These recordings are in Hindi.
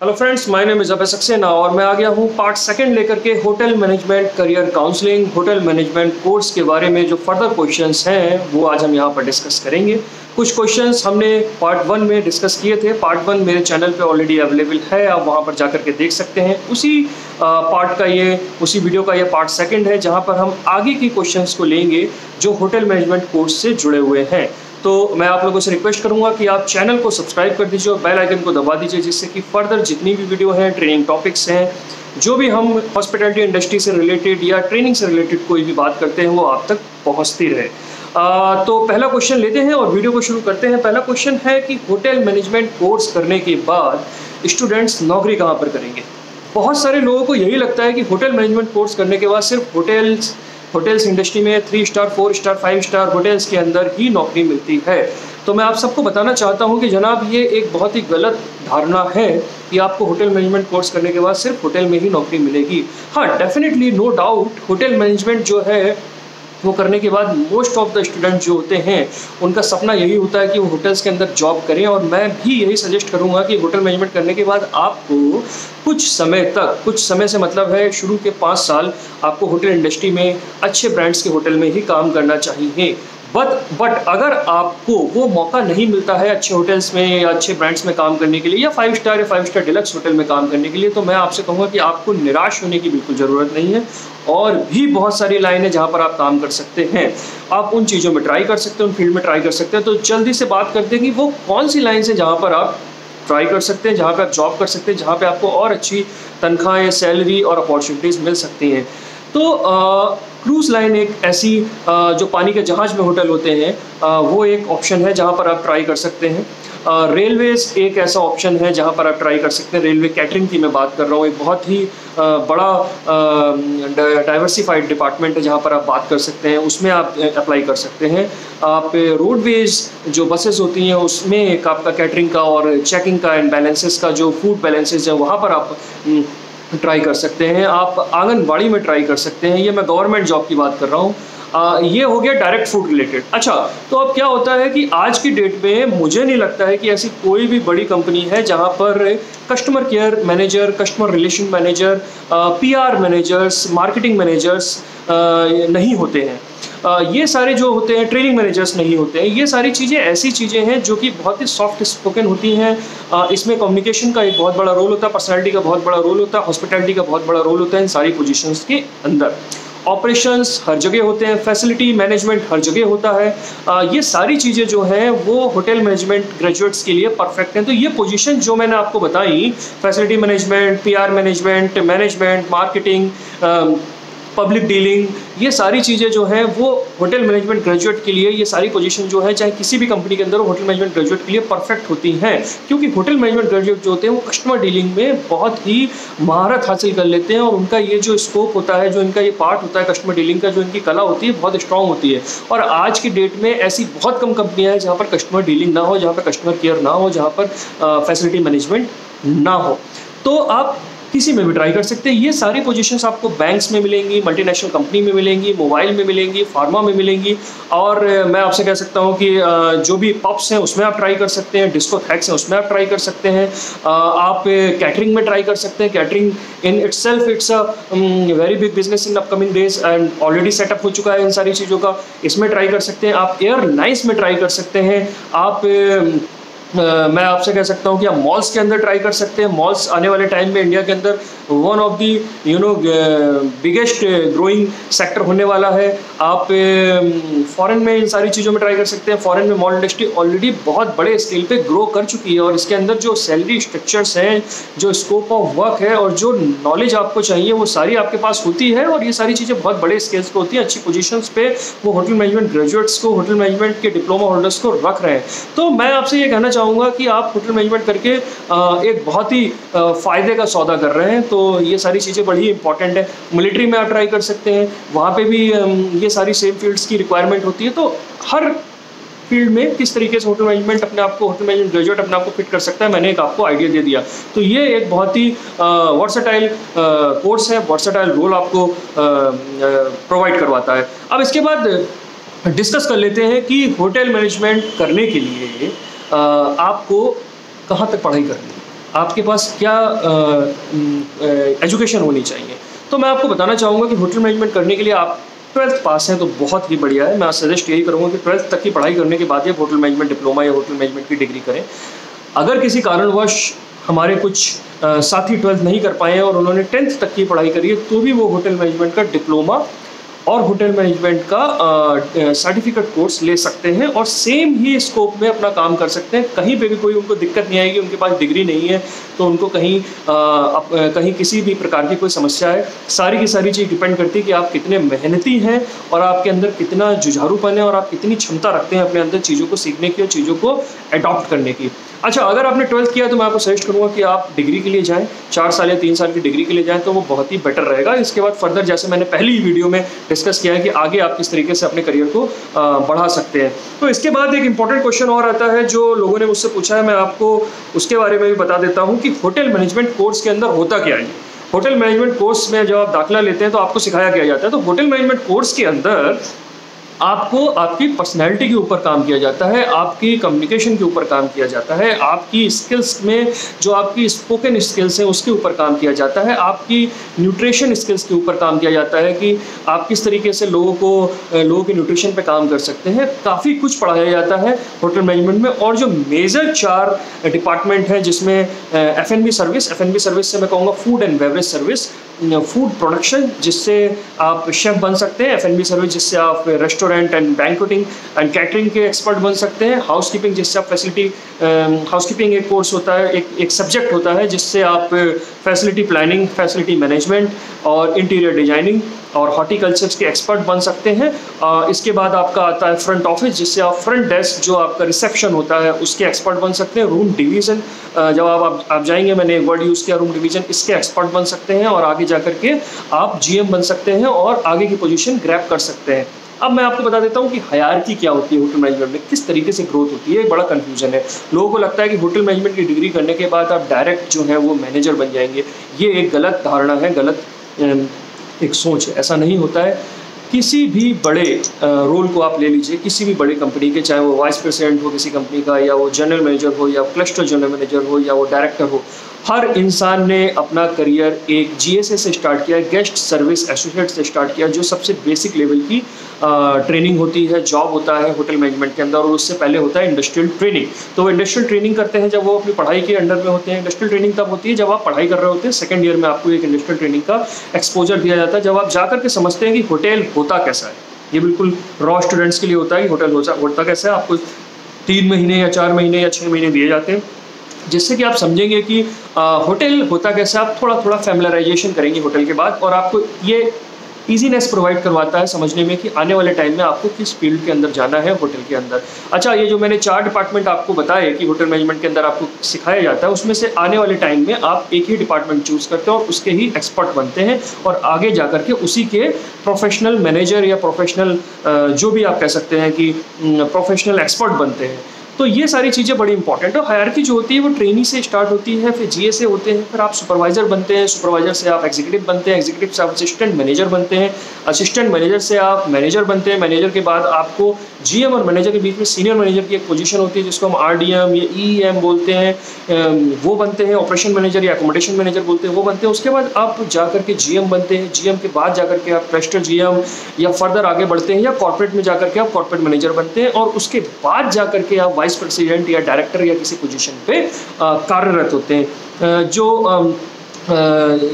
Hello friends, my name is Abhay Saxena और मैं आ गया हूँ पार्ट सेकंड लेकर के hotel management career counselling hotel management course के बारे में। जो फर्दर क्वेश्चंस हैं वो आज हम यहाँ पर डिस्कस करेंगे। कुछ क्वेश्चंस हमने पार्ट 1 में डिस्कस किए थे। पार्ट 1 मेरे चैनल पे ऑलरेडी अवेलेबल है, आप वहाँ पर जाकर के देख सकते हैं। उसी वीडियो का ये पार्ट सेकंड है जहाँ पर हम आगे की क्वेश्चंस को लेंगे जो होटल मैनेजमेंट कोर्स से जुड़े हुए हैं। तो मैं आप लोगों से रिक्वेस्ट करूंगा कि आप चैनल को सब्सक्राइब कर दीजिए और बेल आइकन को दबा दीजिए, जिससे कि फर्दर जितनी भी वीडियो हैं, ट्रेनिंग टॉपिक्स हैं, जो भी हम हॉस्पिटैलिटी इंडस्ट्री से रिलेटेड या ट्रेनिंग से रिलेटेड कोई भी बात करते हैं वो आप तक पहुंचती रहे। तो पहला क्वेश्चन लेते हैं और वीडियो को शुरू करते हैं। पहला क्वेश्चन है कि होटल मैनेजमेंट कोर्स करने के बाद स्टूडेंट्स नौकरी कहाँ पर करेंगे। बहुत सारे लोगों को यही लगता है कि होटल मैनेजमेंट कोर्स करने के बाद सिर्फ होटल्स इंडस्ट्री में 3 स्टार 4 स्टार 5 स्टार होटल्स के अंदर ही नौकरी मिलती है। तो मैं आप सबको बताना चाहता हूं कि जनाब ये एक बहुत ही गलत धारणा है कि आपको होटल मैनेजमेंट कोर्स करने के बाद सिर्फ होटल में ही नौकरी मिलेगी। हाँ, definitely no doubt hotel management जो है वो करने के बाद मोस्ट ऑफ द स्टूडेंट जो होते हैं उनका सपना यही होता है कि वो होटल्स के अंदर जॉब करें। और मैं भी यही सजेस्ट करूंगा कि होटल मैनेजमेंट करने के बाद आपको कुछ समय से मतलब है शुरू के 5 साल आपको होटल इंडस्ट्री में अच्छे ब्रांड्स के होटल में ही काम करना चाहिए। बट अगर आपको वो मौका नहीं मिलता है अच्छे होटल्स में या अच्छे ब्रांड्स में काम करने के लिए या 5 स्टार या 5 स्टार डिलक्स होटल में काम करने के लिए, तो मैं आपसे कहूँगा कि आपको निराश होने की बिल्कुल ज़रूरत नहीं है। और भी बहुत सारी लाइन है जहाँ पर आप काम कर सकते हैं। आप उन चीज़ों में ट्राई कर सकते हैं, उन फील्ड में ट्राई कर सकते हैं। तो जल्दी से बात करते हैं कि वो कौन सी लाइन है जहाँ पर आप ट्राई कर सकते हैं, जहाँ पर आप जॉब कर सकते हैं, जहाँ पर आपको और अच्छी तनख्वाहें, सैलरी और अपॉर्चुनिटीज़ मिल सकती हैं। तो क्रूज़ लाइन एक ऐसी जो पानी के जहाज़ में होटल होते हैं वो एक ऑप्शन है जहाँ पर आप ट्राई कर सकते हैं। रेलवेज़ एक ऐसा ऑप्शन है जहाँ पर आप ट्राई कर सकते हैं। रेलवे कैटरिंग की मैं बात कर रहा हूँ, एक बहुत ही बड़ा डाइवर्सिफाइड डिपार्टमेंट है जहाँ पर आप बात कर सकते हैं, उसमें आप अप्लाई कर सकते हैं। आप रोडवेज़ जो बसेस होती हैं उसमें एक आपका कैटरिंग का और चेकिंग का एंड बैलेंसेस का जो फूड बैलेंसेस है वहाँ पर आप ट्राई कर सकते हैं। आप आंगनबाड़ी में ट्राई कर सकते हैं। ये मैं गवर्नमेंट जॉब की बात कर रहा हूँ। ये हो गया डायरेक्ट फूड रिलेटेड। अच्छा, तो अब क्या होता है कि आज की डेट में मुझे नहीं लगता है कि ऐसी कोई भी बड़ी कंपनी है जहाँ पर customer care manager, customer relation manager, PR managers, marketing managers नहीं होते हैं। ये सारे जो होते हैं ट्रेनिंग मैनेजर्स नहीं होते हैं। ये सारी चीज़ें ऐसी चीज़ें हैं जो कि बहुत ही सॉफ्ट स्पोकन होती हैं। इसमें कम्युनिकेशन का एक बहुत बड़ा रोल होता है, पर्सनालिटी का बहुत बड़ा रोल होता है, हॉस्पिटैलिटी का बहुत बड़ा रोल होता है इन सारी पोजीशंस के अंदर। ऑपरेशंस हर जगह होते हैं, फैसिलिटी मैनेजमेंट हर जगह होता है। ये सारी चीज़ें जो हैं वो होटल मैनेजमेंट ग्रेजुएट्स के लिए परफेक्ट हैं। तो ये पोजीशन जो मैंने आपको बताई, facility management, PR management, marketing, public dealing, ये सारी चीज़ें जो हैं वो होटल मैनेजमेंट ग्रेजुएट के लिए, ये सारी पोजीशन जो है चाहे किसी भी कंपनी के अंदर होटल मैनेजमेंट ग्रेजुएट के लिए परफेक्ट होती हैं। क्योंकि होटल मैनेजमेंट ग्रेजुएट जो होते हैं वो कस्टमर डीलिंग में बहुत ही महारत हासिल कर लेते हैं और उनका ये जो स्कोप होता है, जो इनका ये पार्ट होता है कस्टमर डीलिंग का, जो इनकी कला होती है बहुत स्ट्रांग होती है। और आज की डेट में ऐसी बहुत कम कंपनियाँ हैं जहाँ पर कस्टमर डीलिंग ना हो, जहाँ पर कस्टमर केयर ना हो, जहाँ पर फैसिलिटी मैनेजमेंट ना हो। तो आप किसी में भी ट्राई कर सकते हैं। ये सारी पोजीशंस आपको बैंक्स में मिलेंगी, मल्टीनेशनल कंपनी में मिलेंगी, मोबाइल में मिलेंगी, फार्मा में मिलेंगी। और मैं आपसे कह सकता हूँ कि जो भी पब्स हैं उसमें आप ट्राई कर सकते हैं, डिस्कोथेक्स हैं उसमें आप ट्राई कर सकते हैं। आप कैटरिंग में ट्राई कर सकते हैं। Catering in itself it's a very big business in upcoming days and already setup हो चुका है इन सारी चीज़ों का, इसमें ट्राई कर सकते हैं। आप एयरलाइंस में ट्राई कर सकते हैं। आप मैं आपसे कह सकता हूँ कि आप मॉल्स के अंदर ट्राई कर सकते हैं। मॉल्स आने वाले टाइम में इंडिया के अंदर one of the biggest growing sector होने वाला है। आप फॉरेन में इन सारी चीज़ों में ट्राई कर सकते हैं। फॉरेन में मॉल इंडस्ट्री ऑलरेडी बहुत बड़े स्केल पे ग्रो कर चुकी है और इसके अंदर जो सैलरी स्ट्रक्चर्स हैं, जो स्कोप ऑफ वर्क है और जो नॉलेज आपको चाहिए वो सारी आपके पास होती है। और ये सारी चीज़ें बहुत बड़े स्केल्स पे होती हैं। अच्छी पोजीशंस पे वो होटल मैनेजमेंट ग्रेजुएट्स को, होटल मैनेजमेंट के डिप्लोमा होल्डर्स को रख रहे हैं। तो मैं आपसे ये कहना चाहूँगा कि आप होटल मैनेजमेंट करके एक बहुत ही फ़ायदे का सौदा कर रहे हैं। तो ये सारी चीज़ें बड़ी इंपॉर्टेंट है। मिलिट्री में आप ट्राई कर सकते हैं, वहाँ पे भी ये सारी सेम फील्ड्स की रिक्वायरमेंट होती है। तो हर फील्ड में किस तरीके से होटल मैनेजमेंट ग्रेजुएट अपने आप को फिट कर सकता है, मैंने एक आपको आइडिया दे दिया। तो ये एक बहुत ही वर्सेटाइल कोर्स है, वर्सेटाइल रोल आपको प्रोवाइड करवाता है। अब इसके बाद डिस्कस कर लेते हैं कि होटल मैनेजमेंट करने के लिए आपको कहाँ तक पढ़ाई करनी है। आपके पास क्या एजुकेशन होनी चाहिए। तो मैं आपको बताना चाहूँगा कि होटल मैनेजमेंट करने के लिए आप 12th पास हैं तो बहुत ही बढ़िया है। मैं सजेस्ट यही करूँगा कि 12th तक की पढ़ाई करने के बाद ही होटल मैनेजमेंट डिप्लोमा या होटल मैनेजमेंट की डिग्री करें। अगर किसी कारणवश हमारे कुछ साथी 12th नहीं कर पाए हैं और उन्होंने 10th तक की पढ़ाई करी है तो भी वो होटल मैनेजमेंट का डिप्लोमा और होटल मैनेजमेंट का सर्टिफिकेट कोर्स ले सकते हैं और सेम ही स्कोप में अपना काम कर सकते हैं। कहीं पे भी कोई उनको दिक्कत नहीं आएगी। उनके पास डिग्री नहीं है तो उनको कहीं किसी भी प्रकार की कोई समस्या है। सारी की सारी चीज़ डिपेंड करती है कि आप कितने मेहनती हैं और आपके अंदर कितना जुझारूपन है और आप कितनी क्षमता रखते हैं अपने अंदर चीज़ों को सीखने की और चीज़ों को अडॉप्ट करने की। अच्छा, अगर आपने 12th किया तो मैं आपको सजेस्ट करूँगा कि आप डिग्री के लिए जाएँ, 4 साल या 3 साल की डिग्री के लिए जाएँ तो वो बहुत ही बेटर रहेगा। इसके बाद फर्दर जैसे मैंने पहली वीडियो में डिस्कस किया है कि आगे आप किस तरीके से अपने करियर को बढ़ा सकते हैं। तो इसके बाद एक इंपॉर्टेंट क्वेश्चन और आता है जो लोगों ने मुझसे पूछा है, मैं आपको उसके बारे में भी बता देता हूँ कि होटल मैनेजमेंट कोर्स के अंदर होता क्या है। होटल मैनेजमेंट कोर्स में जब आप दाखिला लेते हैं तो आपको सिखाया क्या जाता है। तो होटल मैनेजमेंट कोर्स के अंदर आपको आपकी पर्सनैलिटी के ऊपर काम किया जाता है, आपकी कम्युनिकेशन के ऊपर काम किया जाता है, आपकी स्किल्स में जो आपकी स्पोकन स्किल्स हैं उसके ऊपर काम किया जाता है, आपकी न्यूट्रिशन स्किल्स के ऊपर काम किया जाता है कि आप किस तरीके से लोगों के न्यूट्रिशन पे काम कर सकते हैं। काफ़ी कुछ पढ़ाया जाता है होटल मैनेजमेंट में। और जो मेजर 4 डिपार्टमेंट हैं जिसमें F&B सर्विस से मैं कहूँगा food and beverage service, food production जिससे आप शेफ बन सकते हैं, F&B सर्विस जिससे आप रेस्टोरेंट एंड बैंक्वेटिंग एंड कैटरिंग के एक्सपर्ट बन सकते हैं, हाउसकीपिंग जिससे आप हाउसकीपिंग एक कोर्स होता है, एक सब्जेक्ट होता है जिससे आप फैसिलिटी प्लानिंग, फैसिलिटी मैनेजमेंट और इंटीरियर डिजाइनिंग और हॉर्टिकल्चर के एक्सपर्ट बन सकते हैं। इसके बाद आपका आता है फ्रंट ऑफिस जिससे आप फ्रंट डेस्क जो आपका रिसेप्शन होता है उसके एक्सपर्ट बन सकते हैं। रूम डिवीज़न जब आप जाएंगे, मैंने वर्ड यूज़ किया रूम डिवीज़न, इसके एक्सपर्ट बन सकते हैं और आगे जाकर के आप GM बन सकते हैं और आगे की पोजीशन ग्रैब कर सकते हैं। अब मैं आपको बता देता हूँ कि हायरार्की क्या होती है होटल मैनेजमेंट में, किस तरीके से ग्रोथ होती है। बड़ा कन्फ्यूजन है, लोगों को लगता है कि होटल मैनेजमेंट की डिग्री करने के बाद आप डायरेक्ट जो है वो मैनेजर बन जाएंगे। ये एक गलत धारणा है, गलत एक सोच है। ऐसा नहीं होता है। किसी भी बड़े रोल को आप ले लीजिए, किसी भी बड़ी कंपनी के, चाहे वो वाइस प्रेसिडेंट हो किसी कंपनी का, या वो जनरल मैनेजर हो, या क्लस्टर जनरल मैनेजर हो, या वो डायरेक्टर हो, हर इंसान ने अपना करियर एक GSA से स्टार्ट किया, गेस्ट सर्विस एसोसिएट से स्टार्ट किया, जो सबसे बेसिक लेवल की ट्रेनिंग होती है, जॉब होता है होटल मैनेजमेंट के अंदर। और उससे पहले होता है इंडस्ट्रियल ट्रेनिंग। तो वो इंडस्ट्रियल ट्रेनिंग करते हैं जब वो अपनी पढ़ाई के अंडर में होते हैं। इंडस्ट्रियल ट्रेनिंग तब होती है जब आप पढ़ाई कर रहे होते हैं, सेकंड ईयर में आपको एक इंडस्ट्रियल ट्रेनिंग का एक्सपोजर दिया जाता है, जब आप जाकर के समझते हैं कि होटल होता कैसा है। ये बिल्कुल रॉ स्टूडेंट्स के लिए होता है कि होटल होता कैसा है। आपको 3 महीने या 4 महीने या 6 महीने दिए जाते हैं जिससे कि आप समझेंगे कि होटल होता कैसे। आप थोड़ा थोड़ा फैमिलराइजेशन करेंगे होटल के बाद, और आपको ये ईजीनेस प्रोवाइड करवाता है समझने में कि आने वाले टाइम में आपको किस फील्ड के अंदर जाना है होटल के अंदर। अच्छा, ये जो मैंने 4 डिपार्टमेंट आपको बताए कि होटल मैनेजमेंट के अंदर आपको सिखाया जाता है, उसमें से आने वाले टाइम में आप एक ही डिपार्टमेंट चूज़ करते हैं और उसके ही एक्सपर्ट बनते हैं और आगे जा करके उसी के प्रोफेशनल मैनेजर या प्रोफेशनल जो भी आप कह सकते हैं कि प्रोफेशनल एक्सपर्ट बनते हैं। तो ये सारी चीज़ें बड़ी इंपॉर्टेंट है। हायरार्की जो होती है वो ट्रेनी से स्टार्ट होती है, फिर GSA होते हैं, फिर आप सुपरवाइजर बनते हैं, सुपरवाइजर से आप एग्जीक्यूटिव बनते हैं, एग्जीक्यूटिव से आप असिस्टेंट मैनेजर बनते हैं, असिस्टेंट मैनेजर से आप मैनेजर बनते हैं, मैनेजर के बाद आपको GM और मैनेजर के बीच में सीनियर मैनेजर की एक पोजीशन होती है जिसको हम RDM या EM बोलते हैं, वो बनते हैं। ऑपरेशन मैनेजर या एकोमोडेशन मैनेजर बोलते हैं, वो बनते हैं। उसके बाद आप जाकर के GM बनते हैं, GM के बाद जाकर के आप क्लस्टर GM या फर्दर आगे बढ़ते हैं या कॉर्पोरेट में जाकर के आप कॉर्पोरेट मैनेजर बनते हैं, और उसके बाद जाकर के आप वाइस प्रेसिडेंट या डायरेक्टर या किसी पोजीशन पे कार्यरत होते हैं।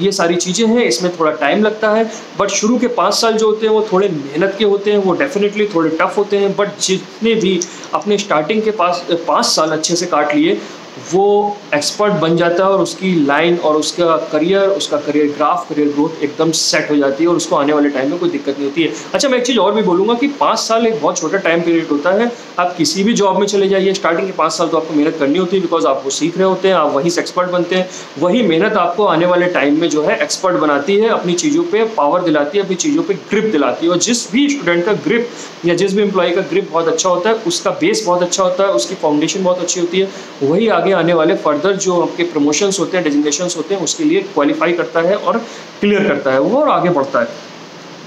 ये सारी चीज़ें हैं, इसमें थोड़ा टाइम लगता है, बट शुरू के 5 साल जो होते हैं वो थोड़े मेहनत के होते हैं, वो डेफिनेटली थोड़े टफ होते हैं। बट जितने भी अपने स्टार्टिंग के 5 साल अच्छे से काट लिए वो एक्सपर्ट बन जाता है और उसकी लाइन और उसका करियर ग्राफ, करियर ग्रोथ एकदम सेट हो जाती है और उसको आने वाले टाइम में कोई दिक्कत नहीं होती है। अच्छा, मैं एक चीज़ और भी बोलूँगा कि 5 साल एक बहुत छोटा टाइम पीरियड होता है। आप किसी भी जॉब में चले जाइए, स्टार्टिंग के 5 साल तो आपको मेहनत करनी होती है, बिकॉज आप वो सीख रहे होते हैं, आप वहीं से एक्सपर्ट बनते हैं। वही मेहनत आपको आने वाले टाइम में जो है एक्सपर्ट बनाती है, अपनी चीज़ों पर पावर दिलाती है, अपनी चीज़ों पर ग्रिप दिलाती है। और जिस भी स्टूडेंट का ग्रिप या जिस भी एम्प्लॉय का ग्रिप बहुत अच्छा होता है, उसका बेस बहुत अच्छा होता है, उसकी फाउंडेशन बहुत अच्छी होती है, वही आगे आने वाले फर्दर जो आपके प्रमोशंस होते हैं, डेजिग्नेशंस होते हैं, उसके लिए क्वालिफाई करता है और क्लियर करता है वो और आगे बढ़ता है।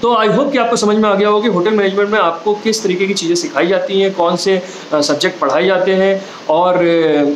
तो आई होप कि आपको समझ में आ गया होगा कि होटल मैनेजमेंट में आपको किस तरीके की चीज़ें सिखाई जाती हैं, कौन से सब्जेक्ट पढ़ाए जाते हैं, और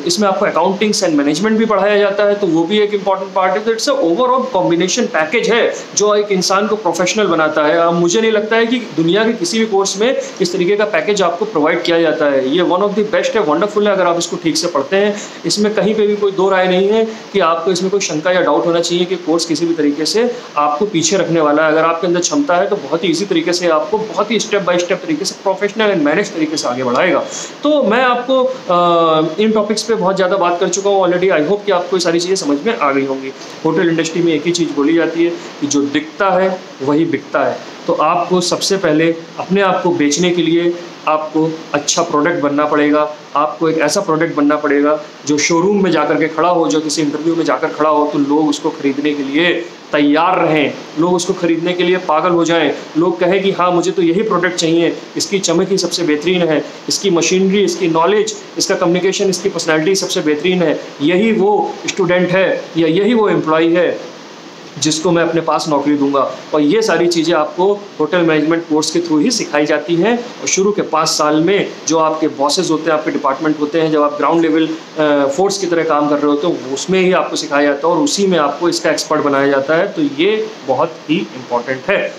इसमें आपको अकाउंटिंग्स एंड मैनेजमेंट भी पढ़ाया जाता है, तो वो भी एक इंपॉर्टेंट पार्ट है। तो it's a overall combination package है जो एक इंसान को प्रोफेशनल बनाता है। अब मुझे नहीं लगता है कि दुनिया के किसी भी कोर्स में इस तरीके का पैकेज आपको प्रोवाइड किया जाता है। ये वन ऑफ द बेस्ट है, वंडरफुल है अगर आप इसको ठीक से पढ़ते हैं। इसमें कहीं पे भी कोई दो राय नहीं है कि आपको इसमें कोई शंका या डाउट होना चाहिए कि कोर्स किसी भी तरीके से आपको पीछे रखने वाला है। अगर आपके अंदर क्षमता है तो बहुत ही ईजी तरीके से आपको बहुत ही स्टेप बाय स्टेप तरीके से प्रोफेशनल एंड मैनेज तरीके से आगे बढ़ाएगा। तो मैं आपको इन टॉपिक्स पे बहुत ज़्यादा बात कर चुका हूँ ऑलरेडी। आई होप कि आपको ये सारी चीज़ें समझ में आ गई होंगी। होटल इंडस्ट्री में एक ही चीज़ बोली जाती है कि जो दिखता है वही बिकता है। तो आपको सबसे पहले अपने आप को बेचने के लिए आपको अच्छा प्रोडक्ट बनना पड़ेगा। आपको एक ऐसा प्रोडक्ट बनना पड़ेगा जो शोरूम में जाकर के खड़ा हो, जो किसी इंटरव्यू में जाकर खड़ा हो तो लोग उसको खरीदने के लिए तैयार रहें, लोग उसको खरीदने के लिए पागल हो जाएं, लोग कहें कि हाँ मुझे तो यही प्रोडक्ट चाहिए, इसकी चमक ही सबसे बेहतरीन है, इसकी मशीनरी, इसकी नॉलेज, इसका कम्युनिकेशन, इसकी पर्सनैलिटी सबसे बेहतरीन है, यही वो स्टूडेंट है या यही वो एम्प्लॉय है जिसको मैं अपने पास नौकरी दूंगा। और ये सारी चीज़ें आपको होटल मैनेजमेंट कोर्स के थ्रू ही सिखाई जाती हैं। और शुरू के 5 साल में जो आपके बॉसेस होते हैं, आपके डिपार्टमेंट होते हैं, जब आप ग्राउंड लेवल फोर्स की तरह काम कर रहे होते हो, उसमें ही आपको सिखाया जाता है और उसी में आपको इसका एक्सपर्ट बनाया जाता है। तो ये बहुत ही इम्पॉर्टेंट है।